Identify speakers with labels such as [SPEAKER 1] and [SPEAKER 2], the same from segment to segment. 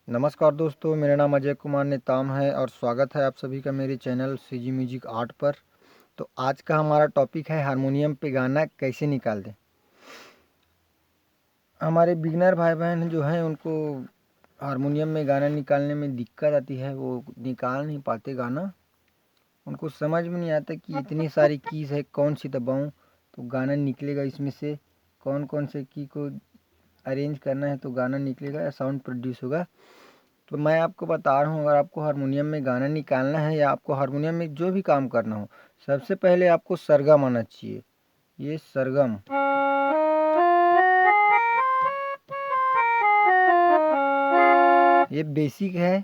[SPEAKER 1] नमस्कार दोस्तों, मेरा नाम अजय कुमार नेताम है और स्वागत है आप सभी का मेरे चैनल सीजी म्यूजिक आर्ट पर। तो आज का हमारा टॉपिक है हारमोनियम पे गाना कैसे निकाल दें। हमारे बिगनर भाई बहन जो हैं उनको हारमोनियम में गाना निकालने में दिक्कत आती है, वो निकाल नहीं पाते गाना। उनको समझ में नहीं आता कि इतनी सारी कीज़ है, कौन सी दबाऊँ तो गाना निकलेगा, इसमें से कौन कौन से की को अरेंज करना है तो गाना निकलेगा या साउंड प्रोड्यूस होगा। तो मैं आपको बता रहा हूँ, अगर आपको हारमोनियम में गाना निकालना है या आपको हारमोनियम में जो भी काम करना हो, सबसे पहले आपको सरगम आना चाहिए। ये सरगम, ये बेसिक है,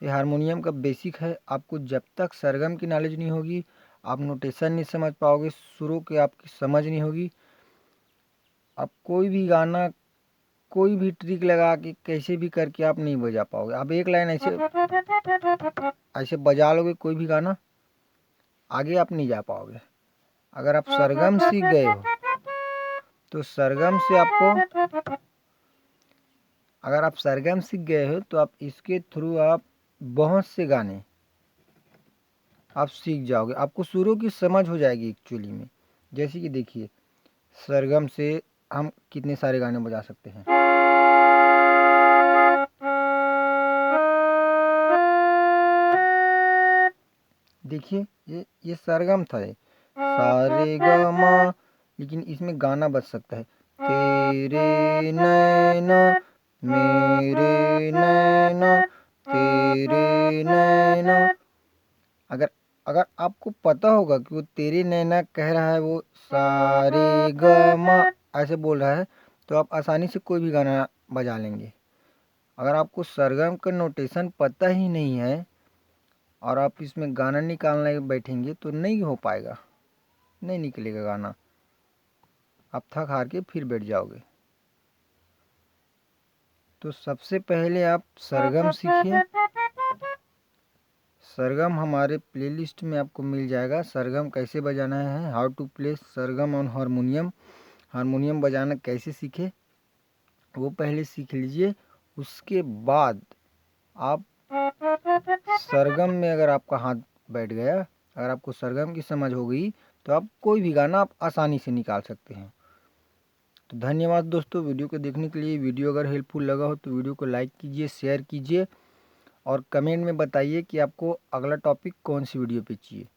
[SPEAKER 1] ये हारमोनियम का बेसिक है। आपको जब तक सरगम की नॉलेज नहीं होगी, आप नोटेशन नहीं समझ पाओगे, सुरों की आपकी समझ नहीं होगी, आप कोई भी गाना कोई भी ट्रिक लगा के कैसे भी करके आप नहीं बजा पाओगे। आप एक लाइन ऐसे ऐसे बजा लोगे कोई भी गाना, आगे आप नहीं जा पाओगे। अगर आप सरगम सीख गए हो तो सरगम से आपको, अगर आप सरगम सीख गए हो तो आप इसके थ्रू आप बहुत से गाने आप सीख जाओगे, आपको सुरों की समझ हो जाएगी एक्चुअली में। जैसे कि देखिए, सरगम से हम कितने सारे गाने बजा सकते हैं। देखिए, ये सरगम था, ये सारे ग म, लेकिन इसमें गाना बज सकता है। तेरे नैना मेरे नैना, तेरे नैना। अगर अगर आपको पता होगा कि वो तेरे नैना कह रहा है, वो सारे ग म ऐसे बोल रहा है, तो आप आसानी से कोई भी गाना बजा लेंगे। अगर आपको सरगम का नोटेशन पता ही नहीं है और आप इसमें गाना निकालने बैठेंगे तो नहीं हो पाएगा, नहीं निकलेगा गाना, आप थक हार के फिर बैठ जाओगे। तो सबसे पहले आप सरगम सीखिए। सरगम हमारे प्लेलिस्ट में आपको मिल जाएगा। सरगम कैसे बजाना है, how to play sargam on harmonium, harmonium बजाना कैसे सीखे वो पहले सीख लीजिए। उसके बाद आप सरगम में, अगर आपका हाथ बैठ गया, अगर आपको सरगम की समझ हो गई, तो आप कोई भी गाना आप आसानी से निकाल सकते हैं। तो धन्यवाद दोस्तों वीडियो को देखने के लिए। वीडियो अगर हेल्पफुल लगा हो तो वीडियो को लाइक कीजिए, शेयर कीजिए और कमेंट में बताइए कि आपको अगला टॉपिक कौन सी वीडियो पे चाहिए।